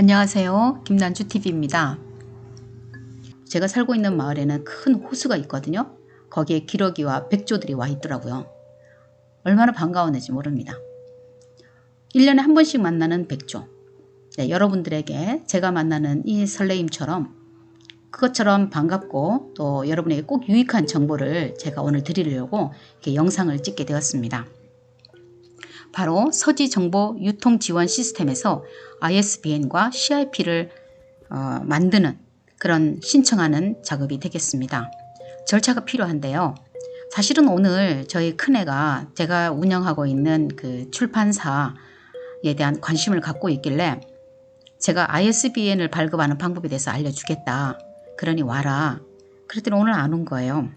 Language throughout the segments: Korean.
안녕하세요. 김난주TV입니다. 제가 살고 있는 마을에는 큰 호수가 있거든요. 거기에 기러기와 백조들이 와 있더라고요. 얼마나 반가웠는지 모릅니다. 1년에 한 번씩 만나는 백조. 네, 여러분들에게 제가 만나는 이 설레임처럼 그것처럼 반갑고 또 여러분에게 꼭 유익한 정보를 제가 오늘 드리려고 이렇게 영상을 찍게 되었습니다. 바로 서지정보유통지원 시스템에서 ISBN과 CIP를 만드는 그런 신청하는 작업이 되겠습니다. 절차가 필요한데요. 사실은 오늘 저희 큰애가 제가 운영하고 있는 그 출판사에 대한 관심을 갖고 있길래 제가 ISBN을 발급하는 방법에 대해서 알려주겠다. 그러니 와라. 그랬더니 오늘 안 온 거예요.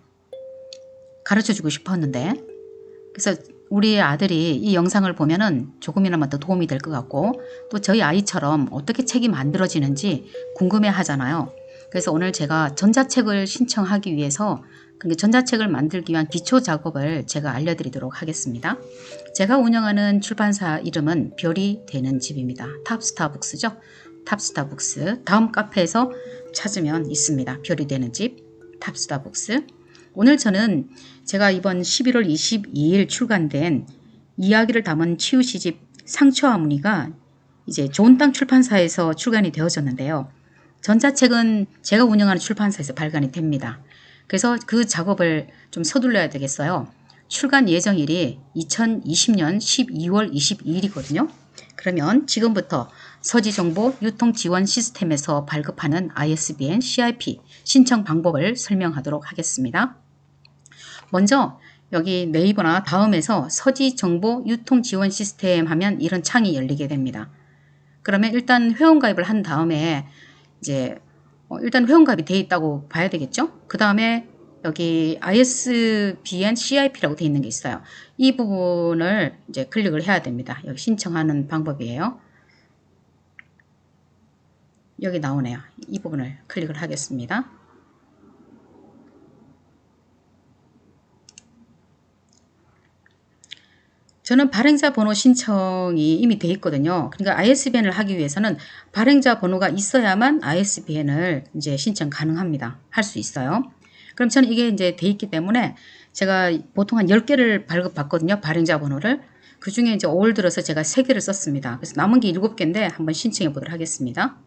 가르쳐주고 싶었는데. 그래서 우리 아들이 이 영상을 보면은 조금이나마 더 도움이 될 것 같고 또 저희 아이처럼 어떻게 책이 만들어지는지 궁금해 하잖아요. 그래서 오늘 제가 전자책을 신청하기 위해서 전자책을 만들기 위한 기초 작업을 제가 알려드리도록 하겠습니다. 제가 운영하는 출판사 이름은 별이 되는 집입니다. 탑스타북스죠. 탑스타북스. 다음 카페에서 찾으면 있습니다. 별이 되는 집 탑스타북스. 오늘 저는 제가 이번 11월 22일 출간된 이야기를 담은 치유시집 상처와 무늬가 이제 좋은 땅 출판사에서 출간이 되어졌는데요. 전자책은 제가 운영하는 출판사에서 발간이 됩니다. 그래서 그 작업을 좀 서둘러야 되겠어요. 출간 예정일이 2020년 12월 22일이거든요. 그러면 지금부터 서지정보 유통지원 시스템에서 발급하는 ISBN, CIP 신청 방법을 설명하도록 하겠습니다. 먼저 여기 네이버나 다음에서 서지정보 유통지원 시스템 하면 이런 창이 열리게 됩니다. 그러면 일단 회원가입을 한 다음에 이제 일단 회원가입이 되어 있다고 봐야 되겠죠? 그 다음에 여기 ISBN CIP라고 되어 있는 게 있어요. 이 부분을 이제 클릭을 해야 됩니다. 여기 신청하는 방법이에요. 여기 나오네요. 이 부분을 클릭을 하겠습니다. 저는 발행자 번호 신청이 이미 돼 있거든요. 그러니까 ISBN을 하기 위해서는 발행자 번호가 있어야만 ISBN을 이제 신청 가능합니다. 할 수 있어요. 그럼 저는 이게 이제 돼 있기 때문에 제가 보통 한 10개를 발급받거든요. 발행자 번호를. 그 중에 이제 올 들어서 제가 3개를 썼습니다. 그래서 남은 게 7개인데 한번 신청해 보도록 하겠습니다.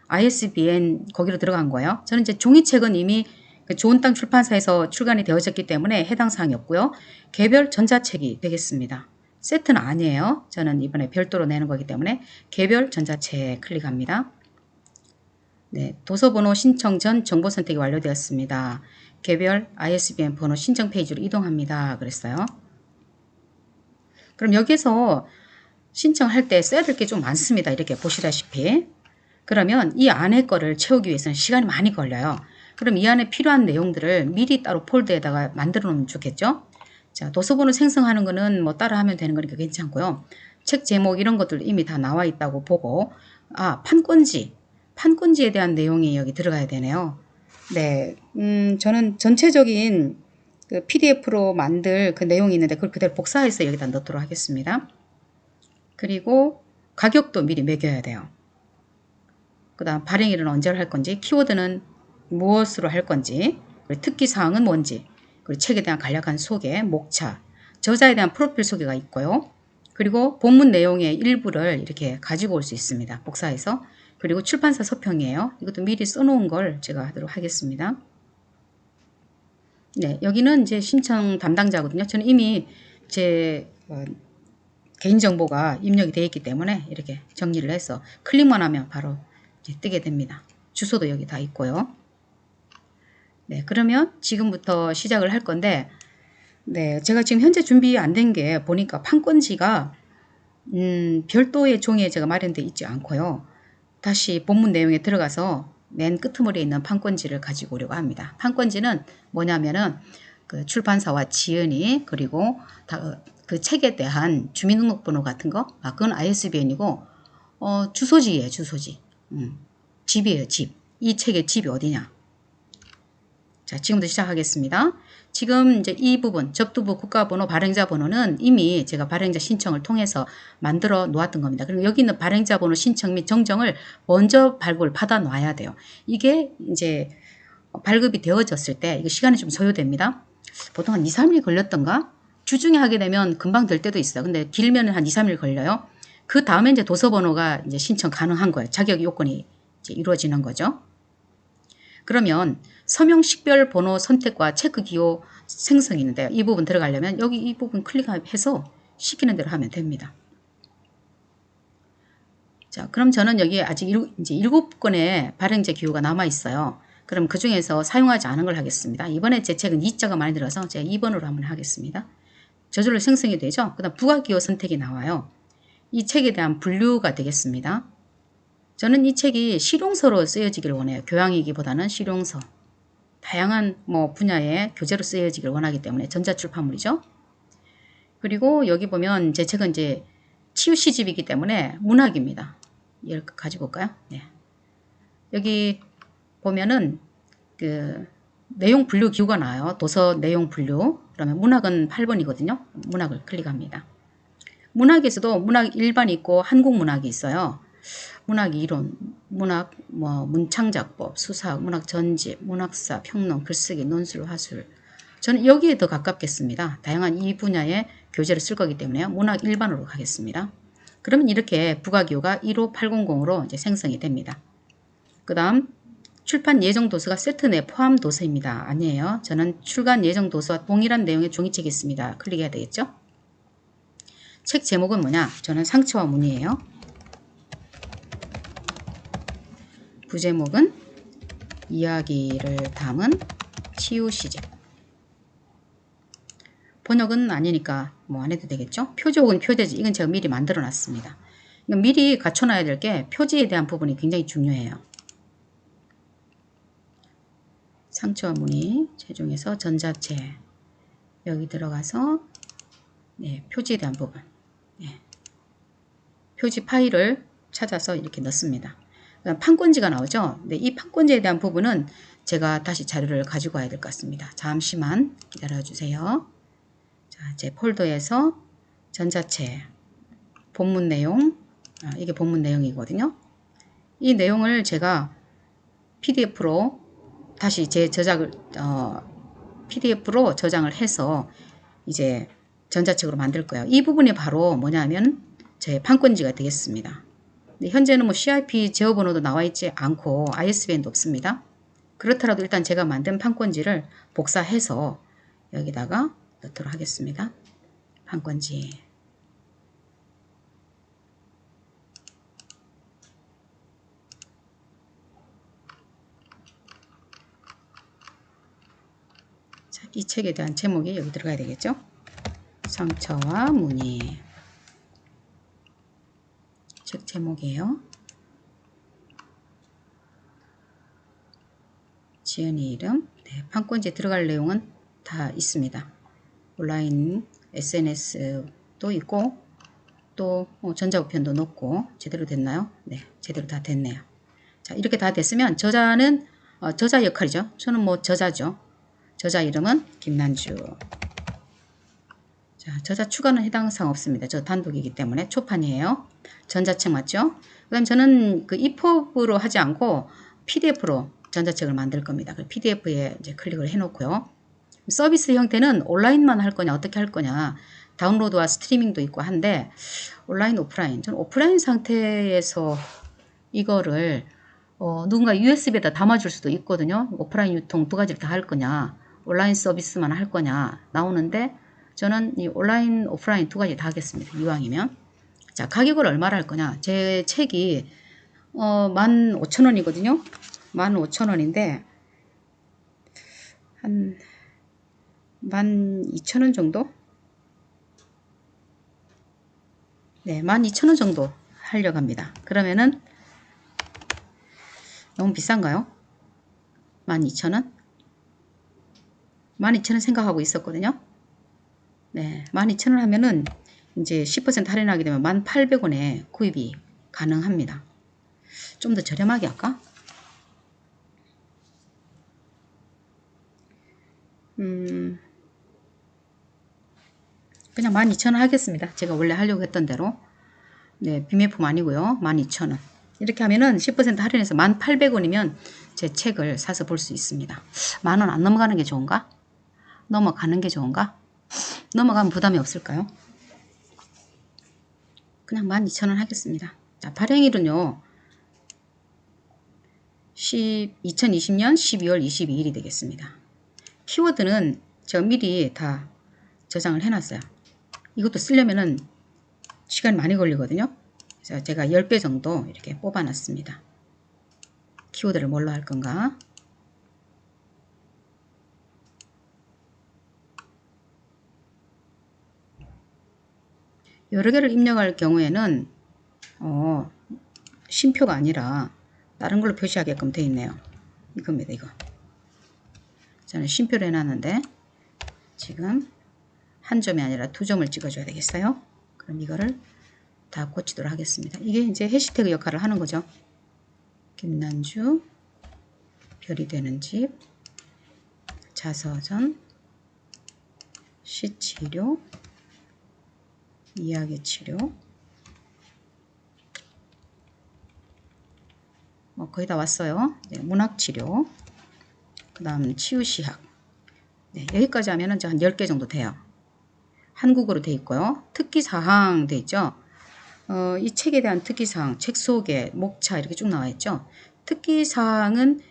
ISBN 거기로 들어간 거예요. 저는 이제 종이책은 이미 그 좋은 땅 출판사에서 출간이 되어졌기 때문에 해당 사항이 없고요. 개별 전자책이 되겠습니다. 세트는 아니에요. 저는 이번에 별도로 내는 거기 때문에 개별 전자책 클릭합니다. 네, 도서번호 신청 전 정보 선택이 완료되었습니다. 개별 ISBN 번호 신청 페이지로 이동합니다. 그랬어요. 그럼 여기서 신청할 때 써야 될 게 좀 많습니다. 이렇게 보시다시피. 그러면 이 안에 거를 채우기 위해서는 시간이 많이 걸려요. 그럼 이 안에 필요한 내용들을 미리 따로 폴더에다가 만들어 놓으면 좋겠죠? 자, 도서번호 생성하는 거는 뭐 따라 하면 되는 거니까 괜찮고요. 책 제목 이런 것들 이미 다 나와 있다고 보고, 판권지에 대한 내용이 여기 들어가야 되네요. 네, 저는 전체적인 그 PDF로 만들 그 내용이 있는데 그걸 그대로 복사해서 여기다 넣도록 하겠습니다. 그리고 가격도 미리 매겨야 돼요. 그 다음 발행일은 언제로 할 건지, 키워드는 무엇으로 할 건지, 그리고 특기사항은 뭔지, 그리고 책에 대한 간략한 소개, 목차, 저자에 대한 프로필 소개가 있고요. 그리고 본문 내용의 일부를 이렇게 가지고 올 수 있습니다. 복사해서. 그리고 출판사 서평이에요. 이것도 미리 써놓은 걸 제가 하도록 하겠습니다. 네, 여기는 이제 신청 담당자거든요. 저는 이미 제 개인정보가 입력이 되어 있기 때문에 이렇게 정리를 해서 클릭만 하면 바로 이제 뜨게 됩니다. 주소도 여기 다 있고요. 네, 그러면 지금부터 시작을 할 건데, 네, 제가 지금 현재 준비 안 된 게 보니까 판권지가 별도의 종이에 제가 마련되어 있지 않고요. 다시 본문 내용에 들어가서 맨 끄트머리에 있는 판권지를 가지고 오려고 합니다. 판권지는 뭐냐면은 그 출판사와 지은이 그리고 그 책에 대한 주민등록번호 같은 거, 그건 ISBN이고 주소지예요, 주소지. 집이에요, 집. 이 책의 집이 어디냐. 자, 지금부터 시작하겠습니다. 지금 이제 이 부분 접두부 국가번호 발행자 번호는 이미 제가 발행자 신청을 통해서 만들어 놓았던 겁니다. 그리고 여기 있는 발행자 번호 신청 및 정정을 먼저 발급을 받아 놔야 돼요. 이게 이제 발급이 되어졌을 때 이거 시간이 좀 소요됩니다. 보통 한 2, 3일 걸렸던가? 주중에 하게 되면 금방 될 때도 있어요. 근데 길면 한 2, 3일 걸려요. 그 다음에 이제 도서번호가 이제 신청 가능한 거예요. 자격 요건이 이제 이루어지는 거죠. 그러면 서명 식별 번호 선택과 체크 기호 생성이 있는데요. 이 부분 들어가려면 여기 이 부분 클릭해서 시키는 대로 하면 됩니다. 자, 그럼 저는 여기에 아직 이제 7건의 발행자 기호가 남아 있어요. 그럼 그 중에서 사용하지 않은 걸 하겠습니다. 이번에 제 책은 2자가 많이 들어서 제가 2번으로 한번 하겠습니다. 저절로 생성이 되죠. 그 다음 부가기호 선택이 나와요. 이 책에 대한 분류가 되겠습니다. 저는 이 책이 실용서로 쓰여지기를 원해요. 교양이기보다는 실용서. 다양한 분야의 교재로 쓰여지기를 원하기 때문에 전자출판물이죠. 그리고 여기 보면 제 책은 이제 치유 시집이기 때문에 문학입니다. 얘를 가지고 올까요? 네. 여기 보면은 그 내용 분류 기호가 나와요. 도서 내용 분류. 그러면 문학은 8번이거든요. 문학을 클릭합니다. 문학에서도 문학 일반이 있고 한국 문학이 있어요. 문학 이론, 문학 문창작법, 수사, 문학 전집, 문학사, 평론, 글쓰기, 논술, 화술. 저는 여기에 더 가깝겠습니다. 다양한 이 분야의 교재를 쓸 거기 때문에 문학 일반으로 가겠습니다. 그러면 이렇게 부가기호가 15800으로 이제 생성이 됩니다. 그 다음 출판 예정 도서가 세트 내 포함 도서입니다. 아니에요. 저는 출간 예정 도서와 동일한 내용의 종이책이 있습니다. 클릭해야 되겠죠? 책 제목은 뭐냐? 저는 상처와 문이에요. 부제목은 이야기를 담은 치유 시집. 번역은 아니니까 안 해도 되겠죠? 표지 혹은 표제지. 이건 제가 미리 만들어 놨습니다. 미리 갖춰놔야 될 게 표지에 대한 부분이 굉장히 중요해요. 상처와 문의 최종에서 전자체 여기 들어가서 표지에 대한 부분 표지 파일을 찾아서 이렇게 넣습니다. 그다음 판권지가 나오죠. 이 판권지에 대한 부분은 제가 다시 자료를 가지고 와야 될 것 같습니다. 잠시만 기다려주세요. 자, 제 폴더에서 전자체 본문 내용 이게 본문 내용이거든요. 이 내용을 제가 PDF로 다시 제 저작을 PDF로 저장을 해서 이제 전자책으로 만들 거예요. 이 부분이 바로 뭐냐면 제 판권지가 되겠습니다. 현재는 CIP 제어번호도 나와 있지 않고 ISBN도 없습니다. 그렇더라도 일단 제가 만든 판권지를 복사해서 여기다가 넣도록 하겠습니다. 판권지. 자, 이 책에 대한 제목이 여기 들어가야 되겠죠? 상처와 문의. 책 제목이에요. 지은이 이름. 판권지에 들어갈 내용은 다 있습니다. 온라인 SNS도 있고 또 전자우편도 넣고 제대로 됐나요? 네, 제대로 다 됐네요. 자, 이렇게 다 됐으면 저자는 저자 역할이죠. 저는 저자죠. 저자 이름은 김난주. 자, 저자 추가는 해당 사항 없습니다. 저 단독이기 때문에 초판이에요. 전자책 맞죠? 그럼 저는 그 EPUB로 하지 않고 PDF로 전자책을 만들 겁니다. 그 PDF에 이제 클릭을 해놓고요. 서비스 형태는 온라인만 할 거냐 어떻게 할 거냐 다운로드와 스트리밍도 있고 한데 온라인 오프라인 저는 오프라인 상태에서 이거를 누군가 USB에다 담아줄 수도 있거든요. 오프라인 유통 두 가지를 다 할 거냐 온라인 서비스만 할 거냐 나오는데 저는 이 온라인 오프라인 두 가지 다 하겠습니다. 이왕이면. 자, 가격을 얼마를 할 거냐. 제 책이 15,000원이거든요. 15,000원인데 한 12,000원 정도? 네, 12,000원 정도 하려고 합니다. 그러면은 너무 비싼가요? 12,000원? 12,000원 생각하고 있었거든요. 네, 12,000원 하면은 이제 10% 할인하게 되면 1,800원에 구입이 가능합니다. 좀 더 저렴하게 할까? 그냥 12,000원 하겠습니다. 제가 원래 하려고 했던 대로. 네, 비매품 아니고요. 12,000원. 이렇게 하면은 10% 할인해서 1,800원이면 제 책을 사서 볼 수 있습니다. 10,000원 안 넘어가는 게 좋은가? 넘어가는 게 좋은가? 넘어가면 부담이 없을까요? 그냥 12,000원 하겠습니다. 자, 발행일은요. 2020년 12월 22일이 되겠습니다. 키워드는 제가 미리 다 저장을 해놨어요. 이것도 쓰려면은 시간이 많이 걸리거든요. 그래서 제가 10배 정도 이렇게 뽑아놨습니다. 키워드를 뭘로 할 건가? 여러 개를 입력할 경우에는 쉼표가 아니라 다른 걸로 표시하게끔 되어 있네요. 이겁니다. 이거. 저는 쉼표를 해놨는데 지금 한 점이 아니라 두 점을 찍어줘야 되겠어요. 그럼 이거를 다 고치도록 하겠습니다. 이게 이제 해시태그 역할을 하는 거죠. 김난주, 별이 되는 집, 자서전, 시치료, 이야기치료, 거의 다 왔어요. 네, 문학치료, 그 다음 치유시학. 네, 여기까지 하면은 한 10개 정도 돼요. 한국어로 돼 있고요. 특기사항 돼 있죠. 이 책에 대한 특기사항, 책 소개, 목차 이렇게 쭉 나와 있죠. 특기사항은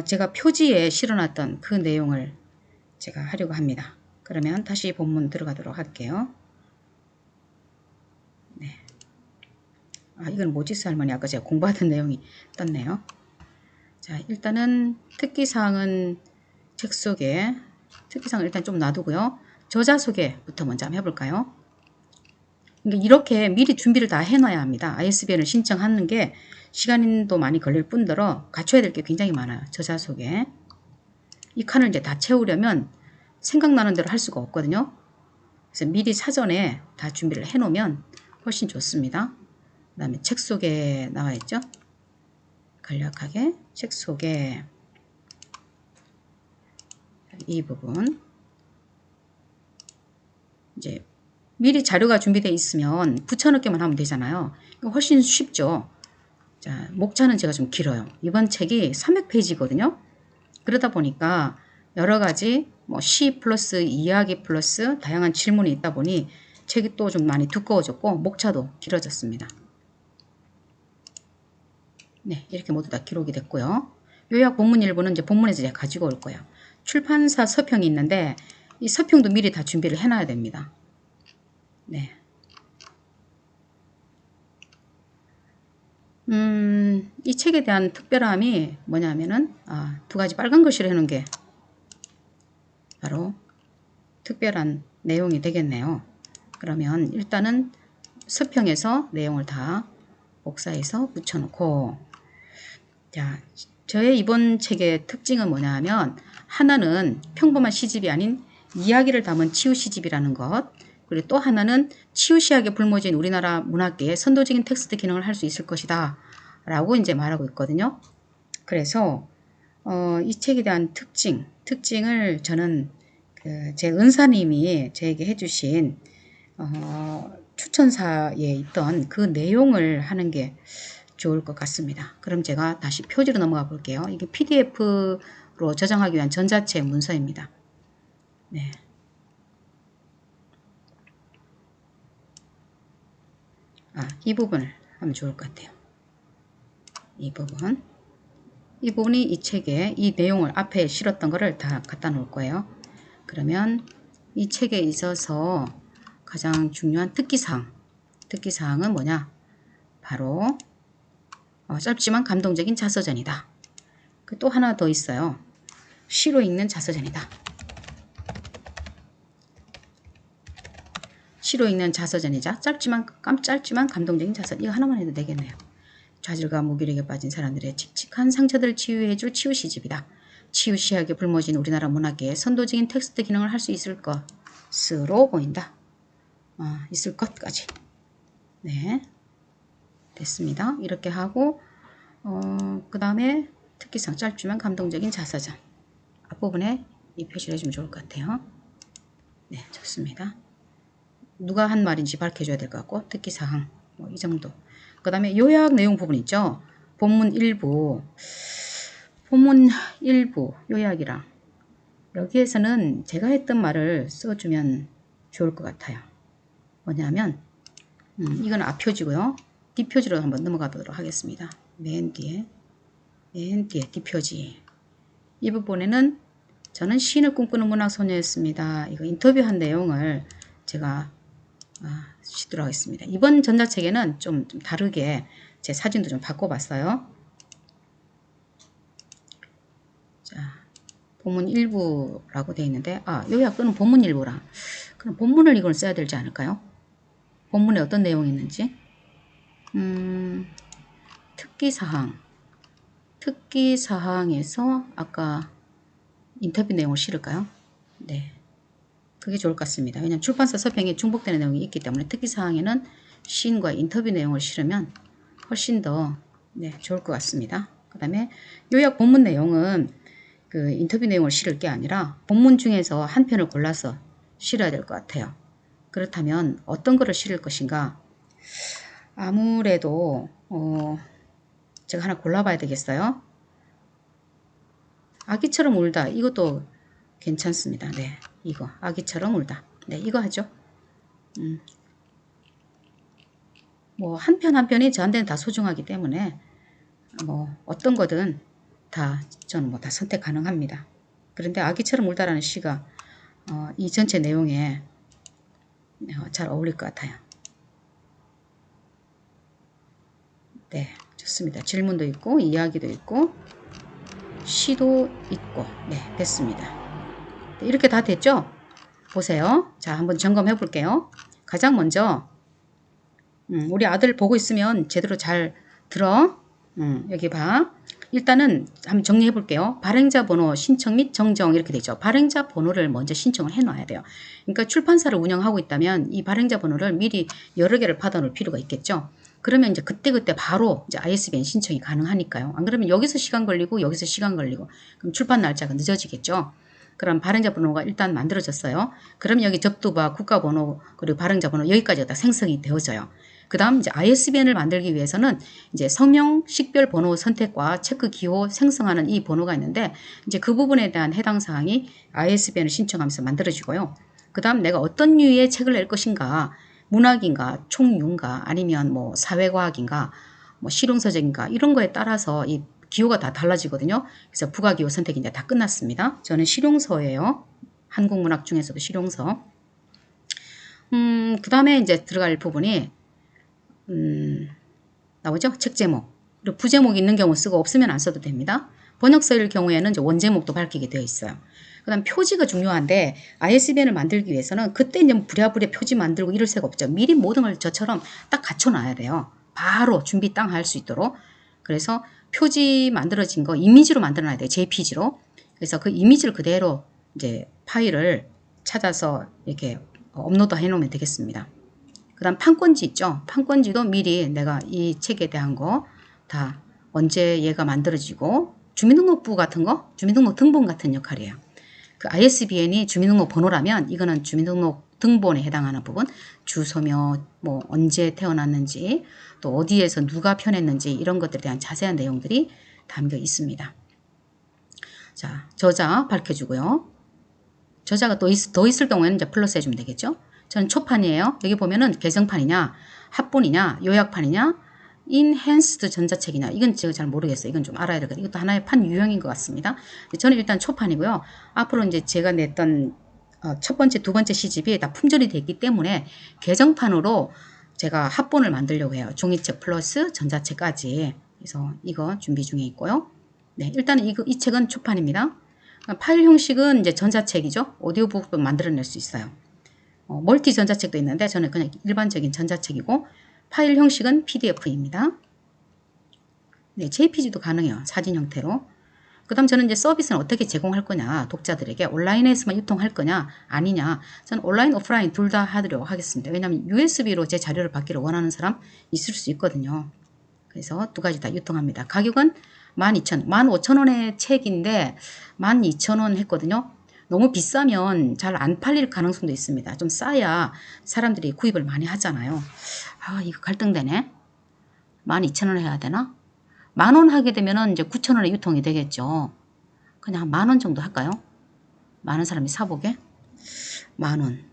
제가 표지에 실어놨던 그 내용을 제가 하려고 합니다. 그러면 다시 본문 들어가도록 할게요. 네. 이건 모지스 할머니 아까 제가 공부하던 내용이 떴네요. 자, 일단은 특기사항은 책 소개, 특기사항을 일단 좀 놔두고요. 저자 소개부터 먼저 한번 해볼까요? 그러니까 이렇게 미리 준비를 다 해놔야 합니다. ISBN을 신청하는 게 시간도 많이 걸릴 뿐더러 갖춰야 될 게 굉장히 많아요. 저자 소개. 이 칸을 이제 다 채우려면 생각나는 대로 할 수가 없거든요. 그래서 미리 사전에 다 준비를 해놓으면 훨씬 좋습니다. 그 다음에 책 소개 나와 있죠. 간략하게 책 소개. 이 부분. 이제 미리 자료가 준비되어 있으면 붙여넣기만 하면 되잖아요. 이거 훨씬 쉽죠. 자, 목차는 제가 좀 길어요. 이번 책이 300페이지거든요. 그러다 보니까 여러 가지 시 플러스 이야기 플러스 다양한 질문이 있다 보니 책이 또 좀 많이 두꺼워졌고 목차도 길어졌습니다. 네, 이렇게 모두 다 기록이 됐고요. 요약 본문 일부는 이제 본문에서 제가 가지고 올 거예요. 출판사 서평이 있는데 이 서평도 미리 다 준비를 해놔야 됩니다. 네. 이 책에 대한 특별함이 뭐냐면은 두 가지 빨간 글씨로 해놓은 게 바로 특별한 내용이 되겠네요. 그러면 일단은 서평에서 내용을 다 복사해서 붙여놓고, 자, 저의 이번 책의 특징은 뭐냐 하면 하나는 평범한 시집이 아닌 이야기를 담은 치유 시집이라는 것, 그리고 또 하나는 치유시학에 불모진 우리나라 문학계의 선도적인 텍스트 기능을 할 수 있을 것이다 라고 이제 말하고 있거든요. 그래서 이 책에 대한 특징을 저는 제 은사님이 저에게 해주신 추천사에 있던 그 내용을 하는 게 좋을 것 같습니다. 그럼 제가 다시 표지로 넘어가 볼게요. 이게 PDF로 저장하기 위한 전자책 문서입니다. 네. 이 부분을 하면 좋을 것 같아요. 이 부분이 이 책에 이 내용을 앞에 실었던 거를 다 갖다 놓을 거예요. 그러면 이 책에 있어서 가장 중요한 특기사항은 뭐냐? 바로 짧지만 감동적인 자서전이다. 또 하나 더 있어요. 시로 읽는 자서전이다. 시로 읽는 자서전이자 짧지만 감동적인 자서전. 이거 하나만 해도 되겠네요. 좌절과 무기력에 빠진 사람들의 칙칙한 상처들을 치유해줄 치유시집이다. 치유시학에 불모진 우리나라 문학계의 선도적인 텍스트 기능을 할 수 있을 것으로 보인다. 있을 것까지. 네, 됐습니다. 이렇게 하고 그 다음에 특기상 짧지만 감동적인 자서전. 앞부분에 이 표시를 해주면 좋을 것 같아요. 네, 좋습니다. 누가 한 말인지 밝혀줘야 될 것 같고, 특기사항, 뭐 이 정도. 그 다음에 요약 내용 부분 있죠. 본문 일부 요약이랑 여기에서는 제가 했던 말을 써주면 좋을 것 같아요. 뭐냐면 이건 앞표지고요. 뒷표지로 한번 넘어가 보도록 하겠습니다. 맨 뒤에 뒷표지. 이 부분에는 저는 시인을 꿈꾸는 문학소녀였습니다. 이거 인터뷰한 내용을 제가 시도록 하겠습니다. 이번 전자책에는 좀 다르게 제 사진도 좀 바꿔봤어요. 자, 본문 일부라고 되어 있는데 요약 또는 본문 일부라. 그럼 본문을 이걸 써야 되지 않을까요? 본문에 어떤 내용이 있는지. 특기사항에서 아까 인터뷰 내용을 실을까요? 네, 그게 좋을 것 같습니다. 왜냐하면 출판사 서평에 중복되는 내용이 있기 때문에 특기사항에는 시인과 인터뷰 내용을 실으면 훨씬 더 좋을 것 같습니다. 그 다음에 요약 본문 내용은 그 인터뷰 내용을 실을 게 아니라 본문 중에서 한 편을 골라서 실어야 될 것 같아요. 그렇다면 어떤 거를 실을 것인가? 아무래도 제가 하나 골라봐야 되겠어요. 아기처럼 울다, 이것도 괜찮습니다. 네, 이거 아기처럼 울다. 네, 이거 하죠. 뭐 한 편 한 편이 저한테는 다 소중하기 때문에 뭐 어떤 거든 다 저는 뭐 다 선택 가능합니다. 그런데 아기처럼 울다라는 시가 이 전체 내용에 잘 어울릴 것 같아요. 네, 좋습니다. 질문도 있고 이야기도 있고 시도 있고. 네, 됐습니다. 네, 이렇게 다 됐죠? 보세요. 자, 한번 점검해 볼게요. 가장 먼저 우리 아들 보고 있으면 제대로 잘 들어. 여기 봐. 일단은 한번 정리해 볼게요. 발행자 번호 신청 및 정정 이렇게 되죠. 발행자 번호를 먼저 신청을 해 놔야 돼요. 그러니까 출판사를 운영하고 있다면 이 발행자 번호를 미리 여러 개를 받아 놓을 필요가 있겠죠. 그러면 이제 그때그때 바로 이제 ISBN 신청이 가능하니까요. 안 그러면 여기서 시간 걸리고 여기서 시간 걸리고 그럼 출판 날짜가 늦어지겠죠. 그럼 발행자 번호가 일단 만들어졌어요. 그럼 여기 접두바, 국가번호, 그리고 발행자 번호 여기까지가 다 생성이 되어져요. 그 다음 이제 ISBN을 만들기 위해서는 이제 성명, 식별 번호 선택과 체크 기호 생성하는 이 번호가 있는데 이제 그 부분에 대한 해당 사항이 ISBN을 신청하면서 만들어지고요. 그 다음 내가 어떤 류의 책을 낼 것인가, 문학인가, 총유인가, 아니면 뭐 사회과학인가, 뭐 실용서적인가 이런 거에 따라서 이 기호가 다 달라지거든요. 그래서 부가기호 선택이 이제 다 끝났습니다. 저는 실용서예요. 한국문학 중에서도 실용서. 그 다음에 이제 들어갈 부분이 나오죠? 책 제목. 그리고 부제목이 있는 경우 쓰고 없으면 안 써도 됩니다. 번역서일 경우에는 이제 원제목도 밝히게 되어 있어요. 그 다음 표지가 중요한데 ISBN을 만들기 위해서는 그때 이제 부랴부랴 표지 만들고 이럴 새가 없죠. 미리 모든 걸 저처럼 딱 갖춰놔야 돼요. 바로 준비 땅 할 수 있도록. 그래서 표지 만들어진 거 이미지로 만들어놔야 돼요. JPG로. 그래서 그 이미지를 그대로 이제 파일을 찾아서 이렇게 업로드 해 놓으면 되겠습니다. 그 다음 판권지 있죠. 판권지도 미리 내가 이 책에 대한 거 다 언제 얘가 만들어지고 주민등록부 같은 거, 주민등록 등본 같은 역할이에요. 그 ISBN이 주민등록 번호라면 이거는 주민등록 등본에 해당하는 부분, 주소며 뭐 언제 태어났는지 또 어디에서 누가 편했는지 이런 것들에 대한 자세한 내용들이 담겨 있습니다. 자, 저자 밝혀주고요. 저자가 또 더 있을 경우에는 이제 플러스 해주면 되겠죠. 저는 초판이에요. 여기 보면은 개정판이냐, 합본이냐, 요약판이냐, 인핸스드 전자책이냐. 이건 제가 잘 모르겠어요. 이건 좀 알아야 되거든요. 이것도 하나의 판 유형인 것 같습니다. 저는 일단 초판이고요. 앞으로 이제 제가 냈던 첫 번째, 두 번째 시집이 다 품절이 됐기 때문에 개정판으로 제가 합본을 만들려고 해요. 종이책 플러스 전자책까지. 그래서 이거 준비 중에 있고요. 네, 일단 이 책은 초판입니다. 파일 형식은 이제 전자책이죠. 오디오북도 만들어낼 수 있어요. 멀티 전자책도 있는데 저는 그냥 일반적인 전자책이고 파일 형식은 PDF입니다. 네, JPG도 가능해요. 사진 형태로. 그 다음 저는 이제 서비스는 어떻게 제공할 거냐, 독자들에게 온라인에서만 유통할 거냐 아니냐. 저는 온라인 오프라인 둘 다 하도록 하겠습니다. 왜냐하면 USB로 제 자료를 받기를 원하는 사람 있을 수 있거든요. 그래서 두 가지 다 유통합니다. 가격은 12,000원, 15,000원의 책인데 12,000원 했거든요. 너무 비싸면 잘 안 팔릴 가능성도 있습니다. 좀 싸야 사람들이 구입을 많이 하잖아요. 아, 이거 갈등되네. 12,000원 해야 되나? 10,000원 하게 되면은 이제 9,000원에 유통이 되겠죠. 그냥 한 10,000원 정도 할까요? 많은 사람이 사보게. 10,000원.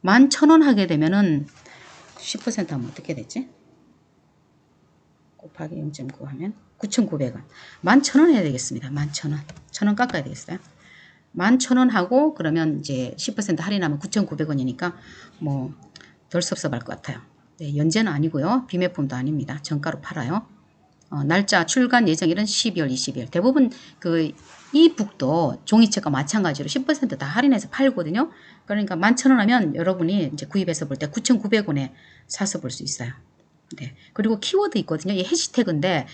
11,000원 하게 되면은 10% 하면 어떻게 되지? 곱하기 0.9 하면 9,900원. 11,000원 해야 되겠습니다. 11,000원. 1,000원 깎아야 되겠어요. 11,000원 하고 그러면 이제 10% 할인하면 9,900원이니까 뭐 덜 섭섭할 것 같아요. 네, 연재는 아니고요. 비매품도 아닙니다. 정가로 팔아요. 날짜 출간 예정일은 12월 20일. 대부분 그 이북도 종이책과 마찬가지로 10% 다 할인해서 팔거든요. 그러니까 11,000원 하면 여러분이 이제 구입해서 볼 때 9,900원에 사서 볼 수 있어요. 네. 그리고 키워드 있거든요. 이 해시태그인데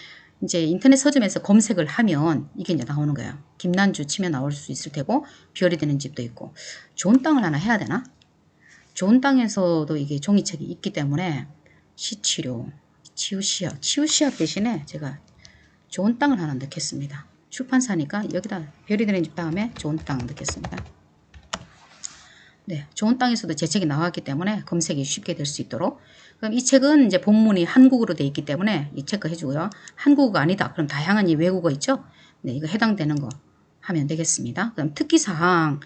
이제 인터넷 서점에서 검색을 하면 이게 이제 나오는 거예요. 김난주 치면 나올 수 있을 테고 별이 되는 집도 있고. 좋은 땅을 하나 해야 되나? 좋은 땅에서도 이게 종이책이 있기 때문에 시치료, 치유시약 대신에 제가 좋은 땅을 하나 넣겠습니다. 출판사니까 여기다 별이 되는 집 다음에 좋은 땅 넣겠습니다. 네, 좋은 땅에서도 제 책이 나왔기 때문에 검색이 쉽게 될 수 있도록. 그럼 이 책은 이제 본문이 한국어로 되어 있기 때문에 이 체크 해주고요. 한국어가 아니다. 그럼 다양한 이 외국어 있죠? 네, 이거 해당되는 거 하면 되겠습니다. 그럼 특기사항,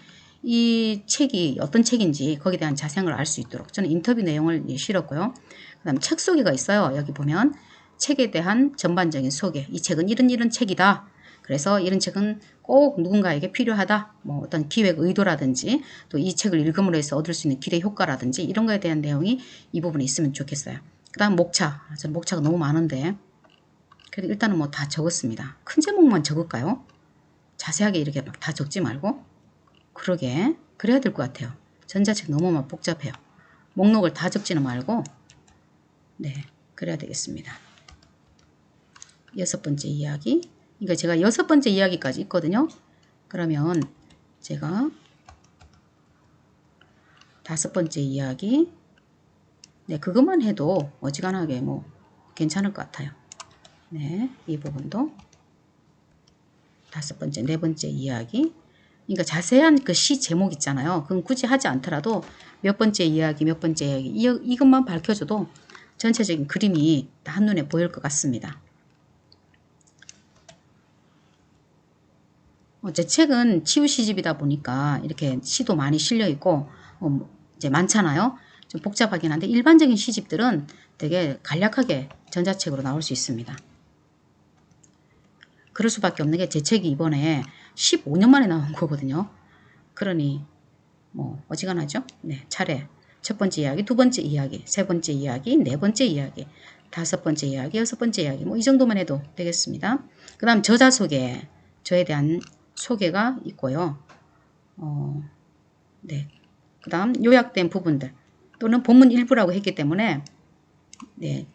이 책이 어떤 책인지 거기에 대한 자세한 걸 알 수 있도록 저는 인터뷰 내용을 실었고요. 그 다음 책 소개가 있어요. 여기 보면 책에 대한 전반적인 소개. 이 책은 이런 책이다. 그래서 이런 책은 꼭 누군가에게 필요하다. 뭐 어떤 기획 의도라든지 또 이 책을 읽음으로 해서 얻을 수 있는 기대 효과라든지 이런 거에 대한 내용이 이 부분에 있으면 좋겠어요. 그 다음 목차. 저는 목차가 너무 많은데 그래도 일단은 뭐 다 적었습니다. 큰 제목만 적을까요? 자세하게 이렇게 막 다 적지 말고. 그러게 그래야 될 것 같아요. 전자책 너무 막 복잡해요. 목록을 다 적지는 말고 네 그래야 되겠습니다. 6번째 이야기. 그러니까 제가 6번째 이야기까지 있거든요. 그러면 제가 5번째 이야기 네 그것만 해도 어지간하게 뭐 괜찮을 것 같아요. 네 이 부분도 5번째 4번째 이야기 그러니까 자세한 그 시 제목 있잖아요. 그건 굳이 하지 않더라도 몇 번째 이야기 몇 번째 이야기 이것만 밝혀줘도 전체적인 그림이 다 한눈에 보일 것 같습니다. 제 책은 치유 시집이다 보니까 이렇게 시도 많이 실려 있고 이제 많잖아요. 좀 복잡하긴 한데 일반적인 시집들은 되게 간략하게 전자책으로 나올 수 있습니다. 그럴 수밖에 없는 게 제 책이 이번에 15년 만에 나온 거거든요. 그러니 뭐 어지간하죠. 네, 차례 첫 번째 이야기, 두 번째 이야기, 세 번째 이야기, 네 번째 이야기, 5번째 이야기, 6번째 이야기 뭐 이 정도만 해도 되겠습니다. 그 다음 저자 소개, 저에 대한 소개가 있고요. 네. 그 다음 요약된 부분들 또는 본문 일부라고 했기 때문에 네,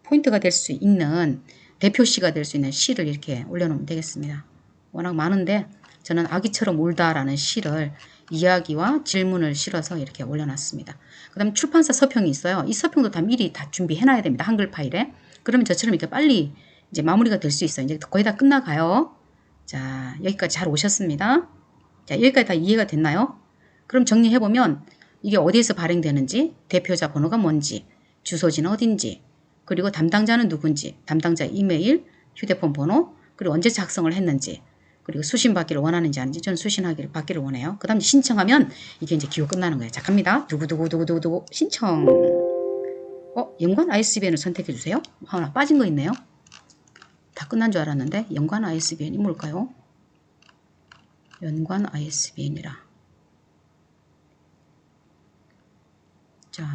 포인트가 될 수 있는 대표시가 될 수 있는 시를 이렇게 올려놓으면 되겠습니다. 워낙 많은데 저는 아기처럼 울다라는 시를 이야기와 질문을 실어서 이렇게 올려놨습니다. 그 다음 출판사 서평이 있어요. 이 서평도 다 미리 다 준비해놔야 됩니다. 한글 파일에. 그러면 저처럼 이렇게 빨리 이제 마무리가 될 수 있어요. 이제 거의 다 끝나가요. 자, 여기까지 잘 오셨습니다. 자, 여기까지 다 이해가 됐나요? 그럼 정리해보면 이게 어디에서 발행되는지, 대표자 번호가 뭔지, 주소지는 어딘지, 그리고 담당자는 누군지, 담당자 이메일, 휴대폰 번호, 그리고 언제 작성을 했는지, 그리고 수신받기를 원하는지 아닌지 저는 수신하기를 받기를 원해요. 그 다음 신청하면 이게 이제 기호 끝나는 거예요. 자, 갑니다. 두구두구두구두구 신청. 연관 ISBN을 선택해주세요. 하나 빠진 거 있네요. 다 끝난 줄 알았는데 연관 ISBN이 뭘까요? 연관 ISBN이라. 자,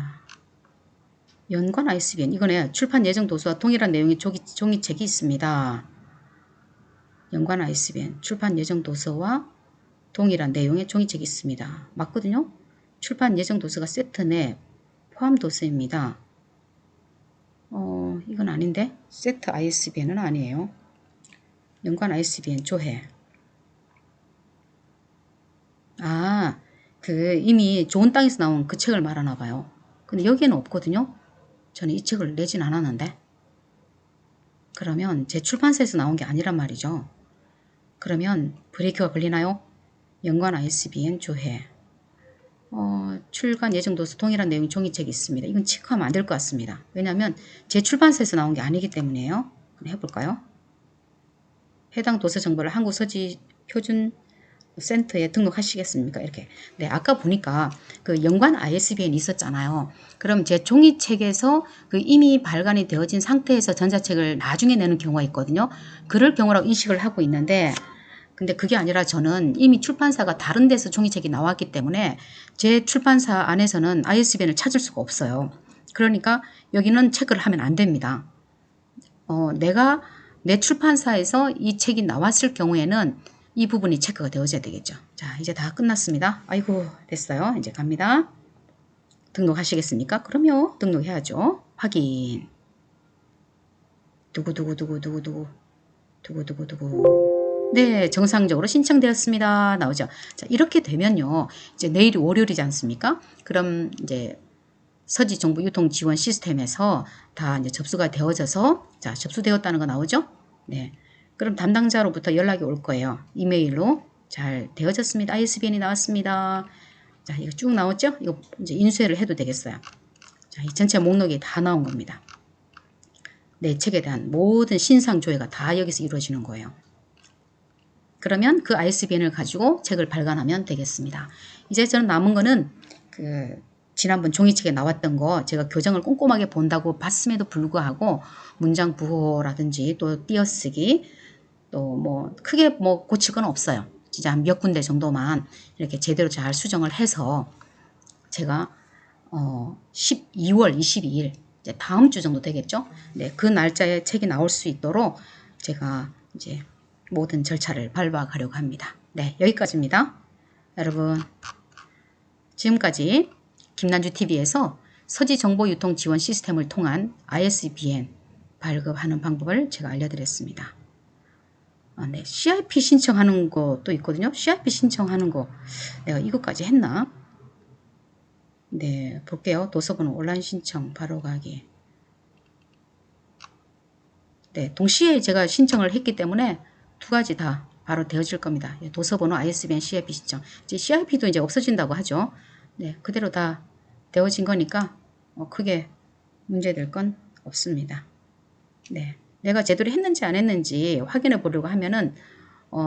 연관 ISBN 이거네. 출판 예정 도서와 동일한 내용의 종이책이 있습니다. 연관 ISBN 출판 예정 도서와 동일한 내용의 종이책이 있습니다. 맞거든요. 출판 예정 도서가 세트 내 포함 도서입니다. 이건 아닌데 세트 ISBN은 아니에요. 연관 ISBN 조회. 아, 그 이미 좋은 땅에서 나온 그 책을 말하나 봐요. 근데 여기에는 없거든요. 저는 이 책을 내진 않았는데. 그러면 제 출판사에서 나온 게 아니란 말이죠. 그러면 브레이크가 걸리나요? 연관 ISBN 조회. 출간 예정 도서 동일한 내용 종이책이 있습니다. 이건 체크하면 안 될 것 같습니다. 왜냐하면 제 출판사에서 나온 게 아니기 때문에요. 해볼까요? 해당 도서 정보를 한국서지표준센터에 등록하시겠습니까? 이렇게. 네, 아까 보니까 그 연관 ISBN이 있었잖아요. 그럼 제 종이책에서 그 이미 발간이 되어진 상태에서 전자책을 나중에 내는 경우가 있거든요. 그럴 경우라고 인식을 하고 있는데, 근데 그게 아니라 저는 이미 출판사가 다른 데서 종이책이 나왔기 때문에 제 출판사 안에서는 ISBN을 찾을 수가 없어요. 그러니까 여기는 체크를 하면 안 됩니다. 내가 내 출판사에서 이 책이 나왔을 경우에는 이 부분이 체크가 되어져야 되겠죠. 자, 이제 다 끝났습니다. 아이고, 됐어요. 이제 갑니다. 등록하시겠습니까? 그럼요. 등록해야죠. 확인. 두구두구두구두구두구. 네, 정상적으로 신청되었습니다. 나오죠. 자, 이렇게 되면요. 이제 내일이 월요일이지 않습니까? 그럼 이제 서지 정보 유통 지원 시스템에서 다 이제 접수가 되어져서, 자, 접수되었다는 거 나오죠? 네. 그럼 담당자로부터 연락이 올 거예요. 이메일로 잘 되어졌습니다. ISBN이 나왔습니다. 자, 이거 쭉 나왔죠? 이거 이제 인쇄를 해도 되겠어요. 자, 이 전체 목록이 다 나온 겁니다. 내 책에 대한 모든 신상 조회가 다 여기서 이루어지는 거예요. 그러면 그 ISBN을 가지고 책을 발간하면 되겠습니다. 이제 저는 남은 거는 그 지난번 종이책에 나왔던 거 제가 교정을 꼼꼼하게 본다고 봤음에도 불구하고 문장 부호라든지 또 띄어쓰기 또 뭐 크게 뭐 고칠 건 없어요. 진짜 한 몇 군데 정도만 이렇게 제대로 잘 수정을 해서 제가 12월 22일 이제 다음 주 정도 되겠죠. 네, 그 날짜에 책이 나올 수 있도록 제가 이제 모든 절차를 밟아가려고 합니다. 네, 여기까지입니다. 여러분, 지금까지 김난주TV에서 서지정보유통 지원 시스템을 통한 ISBN 발급하는 방법을 제가 알려드렸습니다. 네, CIP 신청하는 것도 있거든요. CIP 신청하는 거 내가 이것까지 했나? 네, 볼게요. 도서번호 온라인 신청 바로 가기. 네, 동시에 제가 신청을 했기 때문에 두 가지 다 바로 되어질 겁니다. 도서번호, ISBN, CIP 신청. 이제 CIP도 이제 없어진다고 하죠. 네, 그대로 다 되어진 거니까 크게 문제될 건 없습니다. 네, 내가 제대로 했는지 안 했는지 확인해 보려고 하면은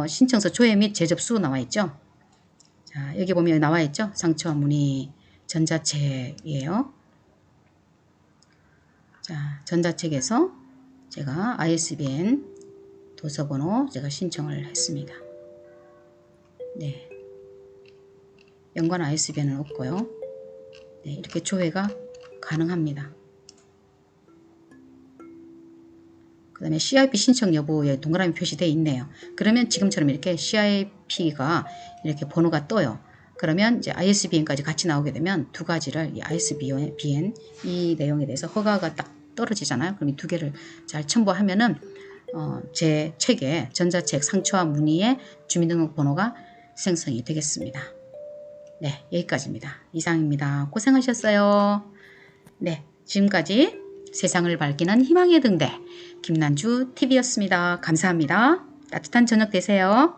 신청서 조회 및 재접수 나와 있죠. 자, 여기 보면 나와 있죠. 상처와 문의 전자책이에요. 자, 전자책에서 제가 ISBN 도서번호 제가 신청을 했습니다. 네, 연관 ISBN은 없고요. 네, 이렇게 조회가 가능합니다. 그 다음에 CIP 신청 여부에 동그라미 표시되어 있네요. 그러면 지금처럼 이렇게 CIP가 이렇게 번호가 떠요. 그러면 이제 ISBN까지 같이 나오게 되면 두 가지를 이 ISBN 이 내용에 대해서 허가가 딱 떨어지잖아요. 그럼 이 두 개를 잘 첨부하면은 제 책에 전자책 상처와 문의의 주민등록번호가 생성이 되겠습니다. 네, 여기까지입니다. 이상입니다. 고생하셨어요. 네, 지금까지 세상을 밝히는 희망의 등대 김난주TV였습니다. 감사합니다. 따뜻한 저녁 되세요.